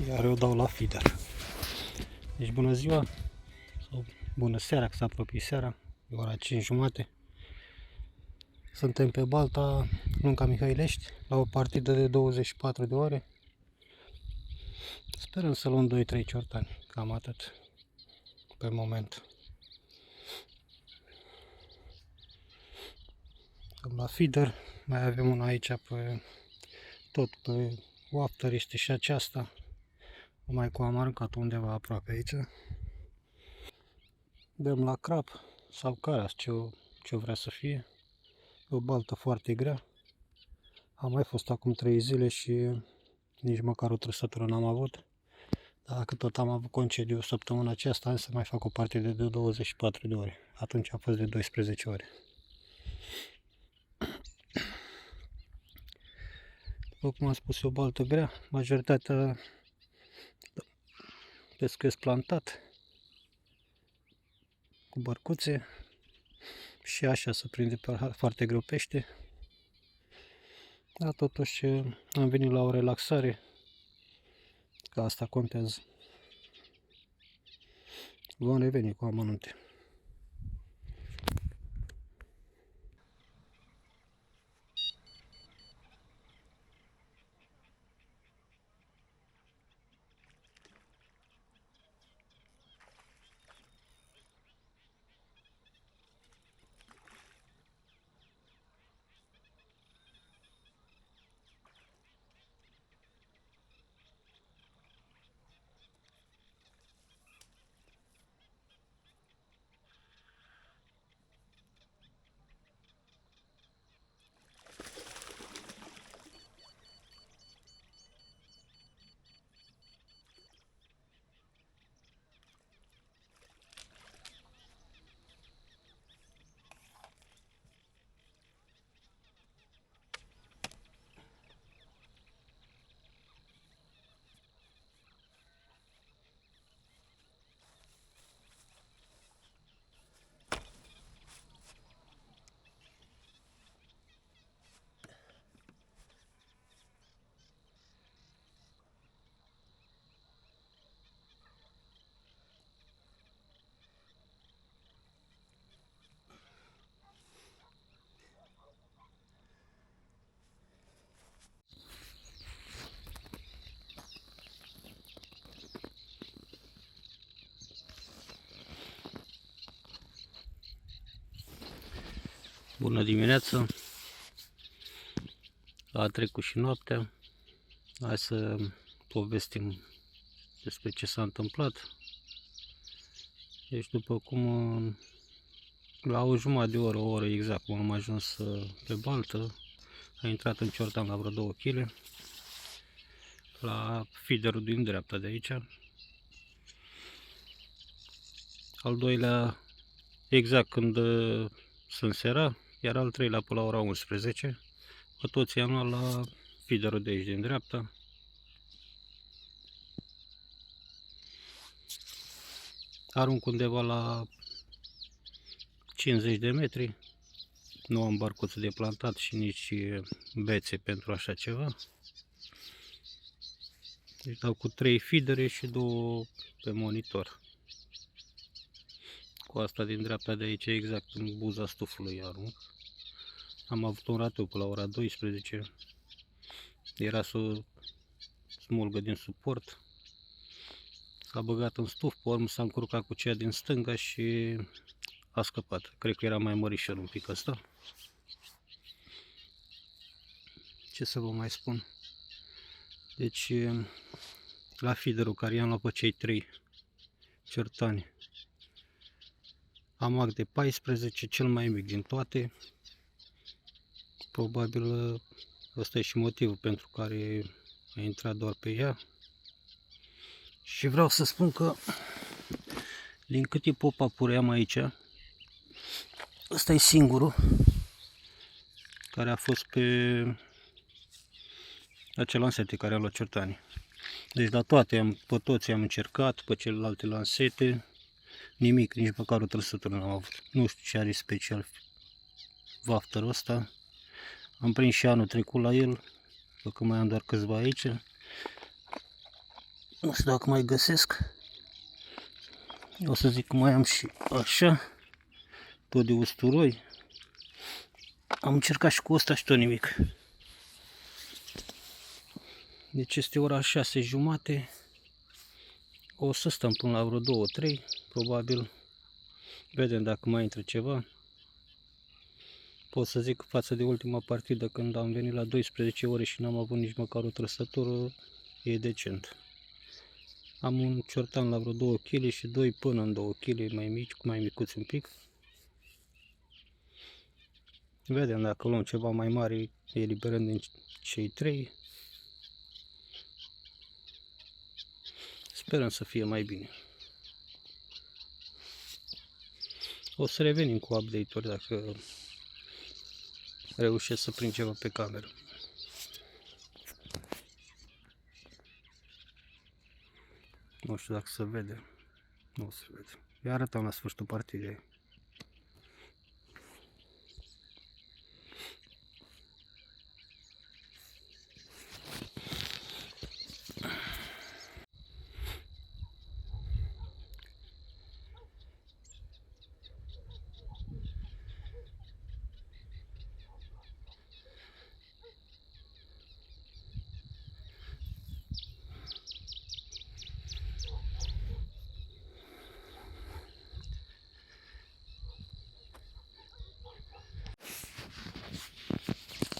iar eu dau la feeder. Deci bună ziua sau bună seara, că se apropie seara, e ora 5:30. Suntem pe Balta, Lunca Mihăilești, la o partidă de 24 de ore. Sperăm să luăm 2-3 ciortani, cam atât pe moment. La feeder mai avem una aici tot pe wafter, este și aceasta, numai că am aruncat undeva aproape aici. Dăm la crap sau caras, ce vrea să fie. E o baltă foarte grea. Am mai fost acum 3 zile și nici măcar o trăsătură n-am avut. Dar dacă tot am avut concediu săptămâna aceasta, am să mai fac o partidă de 24 de ore. Atunci a fost de 12 ore. După cum am spus, e o baltă grea. Majoritatea pescuiesc plantat, cu bărcuțe. Și așa se prinde foarte greu pește. Dar totuși am venit la o relaxare, că asta contează. Vom reveni cu amănunte. Bună dimineața! A trecut și noaptea. Hai să povestim despre ce s-a întâmplat. Deci după cum la o jumătate de oră, o oră exact, cum am ajuns pe baltă, a intrat în ciortan la vreo 2 kg la feederul din dreapta de aici. Al doilea exact când se însera, iar al treilea pe la ora 11. Cu toții am luat la feederul de aici din dreapta. Arunc undeva la 50 de metri. Nu am bărcuță de plantat și nici bețe pentru așa ceva. Deci dau cu 3 feedere și 2 pe monitor. Cu asta din dreapta de aici, exact în buza stufului arunc. Am avut un ratiu pe la ora 12. Era să smulgă din suport. S-a băgat în stuf, pe urmă s-a încurcat cu cea din stânga și a scăpat. Cred că era mai mărișor un pic ăsta. Ce să vă mai spun? Deci, la feederul care i-am luat pe cei 3 ciortani, am ac de 14, cel mai mic din toate. Probabil ăsta e și motivul pentru care a intrat doar pe ea. Și vreau să spun că din câte pop-up-uri am aici, ăsta e singurul care a fost pe acel lansete care a luat ciortanii. Deci la toate, pe toți am încercat, pe celelalte lansete, nimic, nici măcar o trăsătură n-am avut. Nu știu ce are special wafterul ăsta. Am prins și anul trecut la el, că mai am doar câțiva aici. Nu știu dacă mai găsesc. O să zic că mai am și așa, tot de usturoi. Am încercat și cu ăsta și tot nimic. Deci este ora 6:30. O să stăm până la vreo 2-3, probabil. Vedem dacă mai intră ceva. Pot să zic că față de ultima partidă, când am venit la 12 ore și n-am avut nici măcar o trăsătură, e decent. Am un ciortan la vreo 2 kg și 2 până în 2 kg mai mici, mai micuți un pic. Vedem dacă luăm ceva mai mare, eliberând din cei 3. Sperăm să fie mai bine. O să revenim cu update-uri dacă reușesc să prind ceva pe cameră. Nu știu dacă se vede. Nu se vede. Eu arătam la sfârșitul partidei.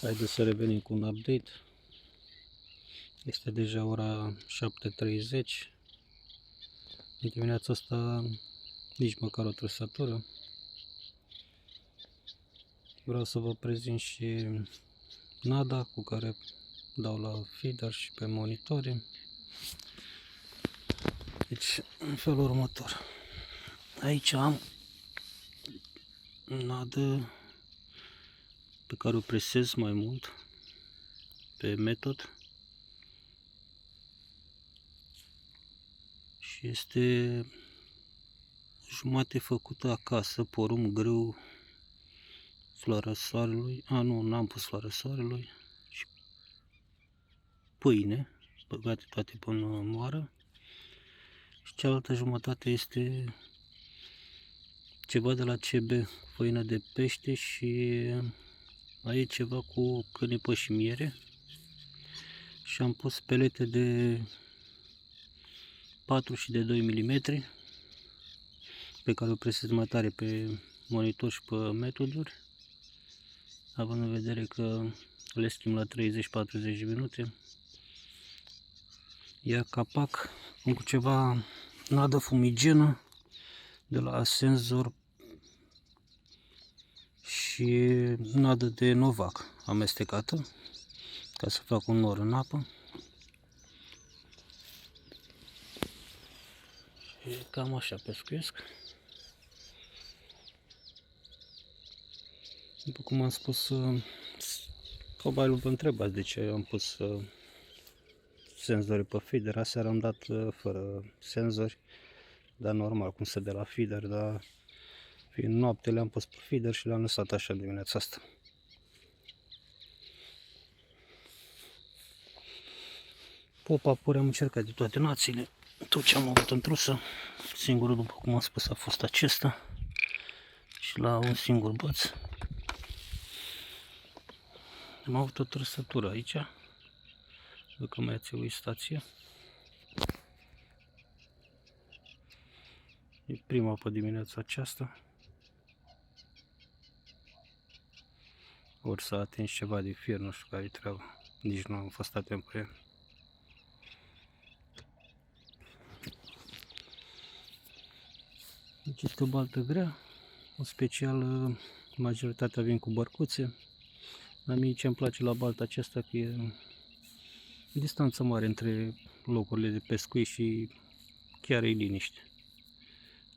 Haideți să revenim cu un update. Este deja ora 7:30. În dimineața asta nici măcar o trăsătură. Vreau să vă prezint și nada cu care dau la feeder și pe monitoare. Deci, în felul următor. Aici am nadă pe care o presez mai mult pe metod și este jumate făcută acasă, porumb grâu, floarea soarelui, nu, n-am pus floarea soarelui, și pâine, băgate toate până moară, și cealaltă jumătate este ceva de la CB, făină de pește, și aici ceva cu cânepă și miere, și am pus pelete de 4 și de 2 mm pe care o presez mai tare pe monitor și pe metoduri, având în vedere că le schimb la 30-40 minute. Iar capac cu ceva nadă fumigenă de la Senzor și nadă de Novac amestecată ca să fac un nor în apă. Și cam așa pescuiesc. După cum am spus, probabil vă întrebați de ce am pus senzori pe feeder. Aseară am dat fără senzori, dar normal, cum se de la feeder, dar fiind noapte le-am pus pe feeder și le-am lăsat așa dimineața asta. Pop-up-uri am încercat de toate națiile, tot ce am avut în trusă. Singurul, după cum am spus, a fost acesta și la un singur băț. Am avut o trăsătură aici, dacă mai ați uit stație. E prima pe dimineața aceasta. Ori s-a atins ceva de fier, nu știu care-i treaba. Nici nu am fost atent pe el. Deci este o baltă grea, în special majoritatea vin cu bărcuțe. La mie ce îmi place la balta aceasta că e distanță mare între locurile de pescuit și chiar e liniște.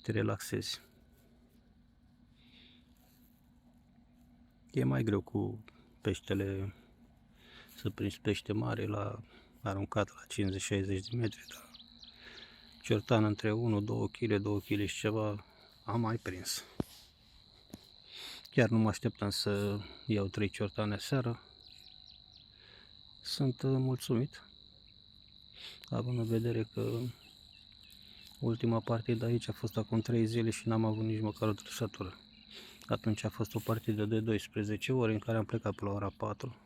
Te relaxezi. E mai greu cu peștele, să prinzi pește mare la aruncat la 50-60 de metri, dar ciortan între 1-2 kg, 2 kg și ceva am mai prins. Chiar nu mă așteptam să iau 3 ciortane seara. Sunt mulțumit. având în vedere că ultima partidă aici a fost acum 3 zile și n-am avut nici măcar o trăsătură. Atunci a fost o partidă de 12 ore în care am plecat pe la ora 4.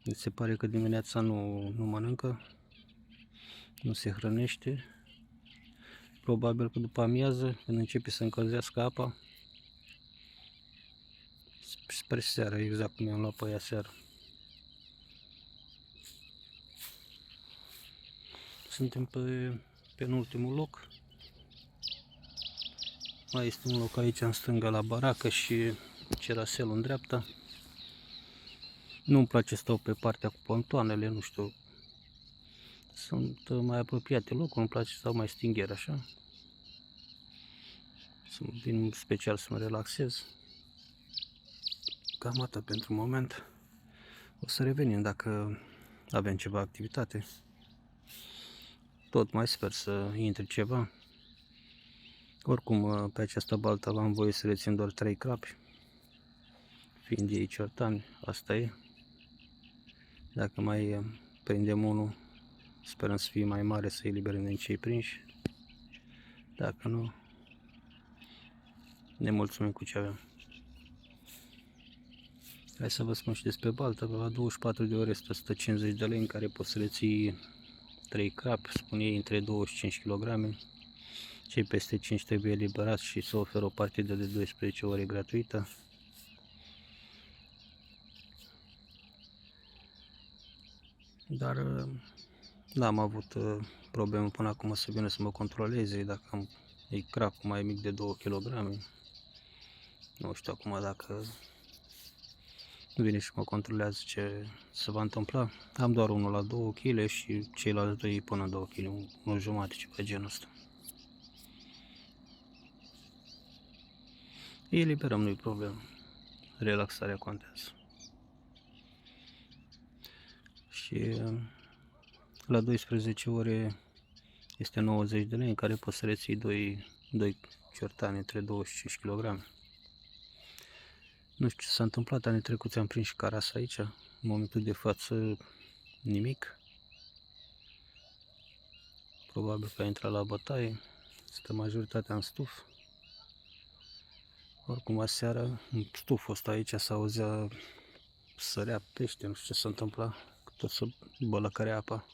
Mi se pare că dimineața nu mănâncă, nu se hrănește. Probabil că după amiază, când începe să încălzească apa, spre seară, exact cum i-am luat pe ea seară. Suntem pe penultimul loc. Mai este un loc aici în stânga la baracă și ceraselul în dreapta. Nu-mi place să stau pe partea cu pontoanele, nu știu. Sunt mai apropiate locuri, îmi place să stau mai stingher așa. Să vin special să mă relaxez. Cam atât pentru moment. O să revenim dacă avem ceva activitate. Tot mai sper să intre ceva. Oricum, pe această baltă am voie să rețin doar 3 crapi. Fiind ei ciortani, asta e. Dacă mai prindem unul, sperăm să fie mai mare, să eliberăm din cei prinși. Dacă nu, ne mulțumim cu ce avem. Hai să vă spun și despre baltă. La 24 de ore este 150 de lei în care poți să reții 3 crapi, spun ei între 25 kg. Cei peste 5 trebuie eliberați și să oferă o partidă de 12 ore gratuită. Dar n-am avut probleme până acum să vină să mă controleze dacă am crap mai mic de 2 kg. Nu știu acum dacă vine și mă controlează ce se va întâmpla. Am doar unul la 2 kg și ceilalți 2 până 2 kg, unul jumate, ceva genul ăsta. Eliberăm, nu-i problemă. Relaxarea contează. Și la 12 ore este 90 de lei în care poți să reții 2 ciortani între 25 kg. Nu știu ce s-a întâmplat, anii trecuți am prins și carasa aici, în momentul de față nimic. Probabil că a intrat la bătaie, stă majoritatea în stuf. Oricum aseară în stuful ăsta aici s-auzea, sărea pește, nu știu ce s-a întâmplat, tot să bălăcărea apa.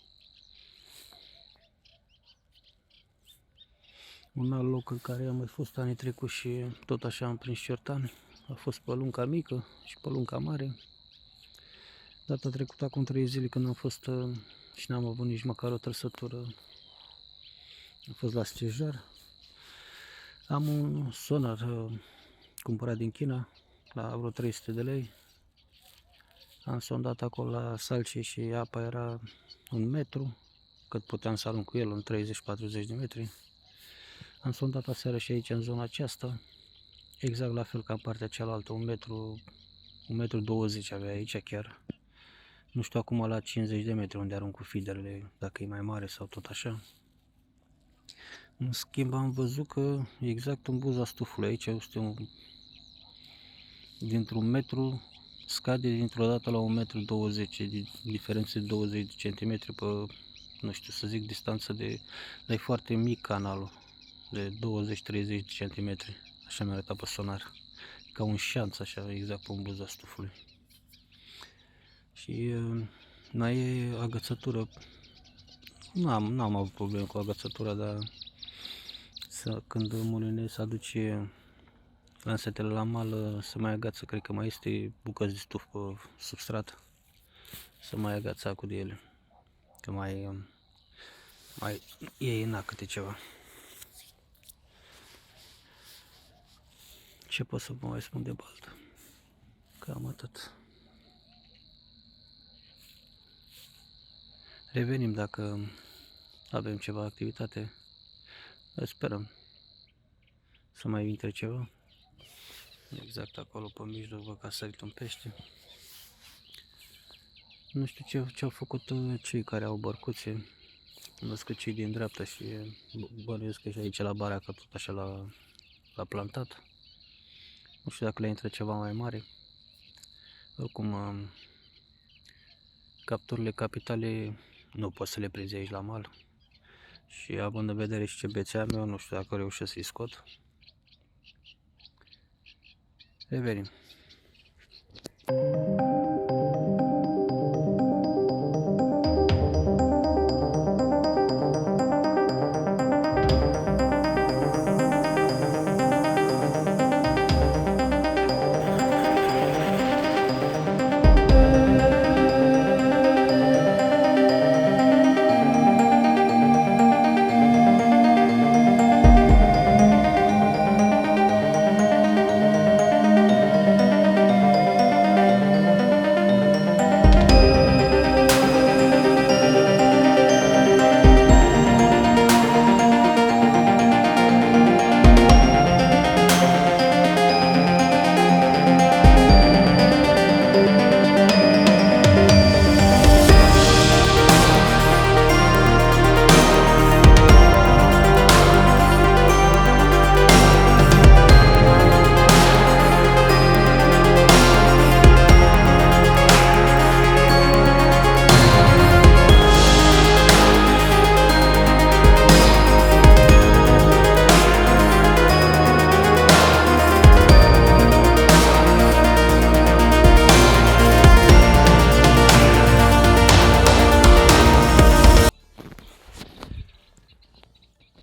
Un alt loc în care am mai fost anii trecuți și tot așa am prins ciortani a fost pe Lunca Mică și pe Lunca Mare. Data trecută, acum 3 zile, când am fost și n-am avut nici măcar o trăsătură, am fost la Stejar. Am un sonar cumpărat din China la vreo 300 de lei. Am sondat acolo la Salcii și apa era 1 metru, cât puteam să arunc cu el în 30-40 de metri. Am sondat aseară și aici în zona aceasta, exact la fel ca în partea cealaltă, 1 metru 20 avea aici chiar. Nu știu acum la 50 de metri unde arunc cu feederele, dacă e mai mare sau tot așa. În schimb am văzut că exact în buza stufului aici este dintr-un metru, scade dintr-o dată la 1,20 m, diferență de 20 de centimetri pe, nu știu să zic, distanță de, dar e foarte mic canalul, de 20-30 de centimetri, așa mi-a arătat pe sonar, ca un șanț așa, exact pe buza stufului. Și mai e agățătură, n-am avut probleme cu agățătura, dar când mulinei se aduce lansetele la mal, să mai agață, cred că mai este bucăți de stuf pe substrat, să mai agață acul de ele, că mai e în câte ceva. Ce pot să vă mai spun de baltă? Cam atât. Revenim dacă avem ceva activitate. Sperăm să mai intre ceva. Exact acolo pe mijloc văd că a sărit un pește. Nu știu ce au făcut cei care au bărcuțe. Am văzut că cei din dreapta și bănuiesc că și aici la baracă tot așa l-a plantat. Nu știu dacă le intră ceva mai mare. Oricum capturile capitale nu poți să le prinzi aici la mal. Și având în vedere și ce bețe am eu, nu știu dacă reușesc să-i scot. Revenim.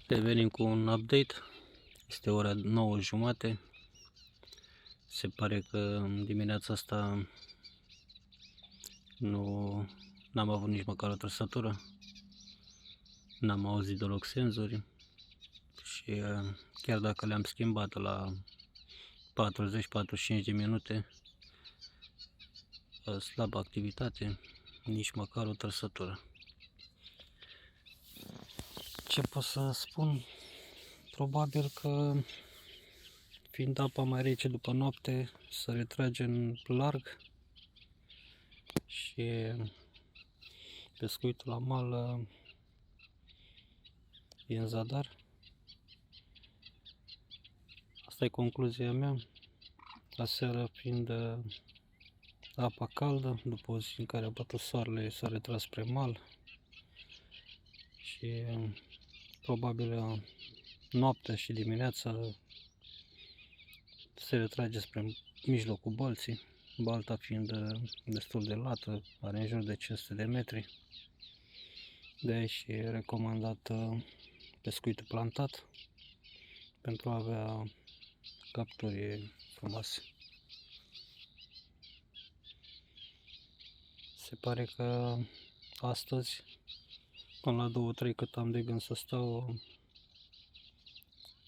Revenim cu un update. Este ora 9:30. Se pare că în dimineața asta n-am avut nici măcar o trăsătură. N-am auzit deloc senzori. Și chiar dacă le-am schimbat la 40-45 de minute, slabă activitate, nici măcar o trăsătură. Ce pot să spun? Probabil că, fiind apa mai rece după noapte, se retrage în larg și pescuitul la mal e în zadar. Asta e concluzia mea. Aseară, fiind apa caldă, după o zi în care a bătut soarele, s-a retras spre mal și probabil noaptea și dimineața se retrage spre mijlocul balții, balta fiind destul de lată, are în jur de 500 de metri. De-aia și e recomandat pescuitul plantat pentru a avea capturi frumoase. Se pare că astăzi, până la 2-3 cât am de gând să stau,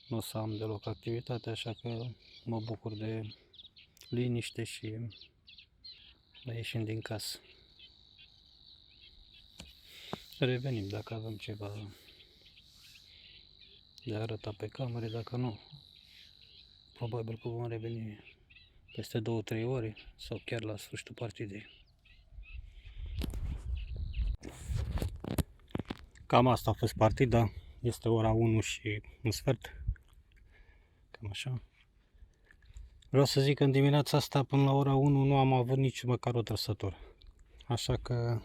nu o să am deloc activitate, așa că mă bucur de liniște și ne ieșim din casă. Revenim dacă avem ceva de arătat pe camere, dacă nu, probabil că vom reveni peste 2-3 ore sau chiar la sfârșitul partidei. Cam asta a fost partida, este ora 1:15, cam așa. Vreau să zic că în dimineața asta până la ora 1 nu am avut nici măcar o trăsătură, așa că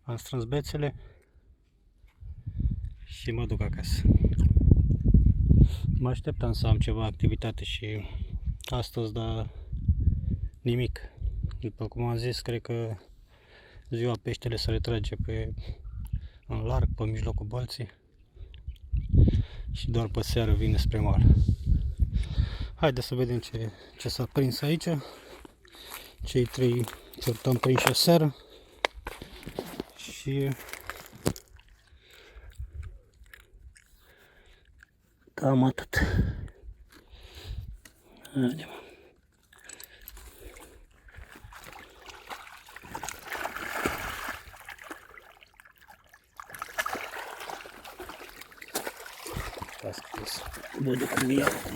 am strâns bețele și mă duc acasă. Mă așteptam să am ceva activitate și astăzi, dar nimic. După cum am zis, cred că ziua peștele se retrage în larg, pe mijlocul balții și doar pe seară vine spre mal. Haideți să vedem ce s-a prins aici. Cei 3 țărtăm prinși aseară și cam atât. Haide, mă duc cu ea acum.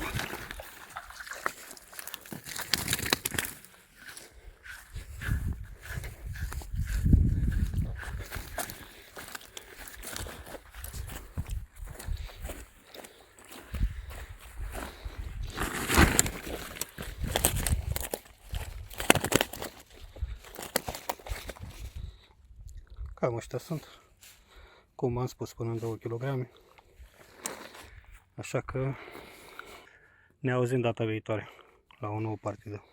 Cam ăștia sunt. Cum am spus, până în 2 kg. Așa că ne auzim data viitoare la o nouă partidă.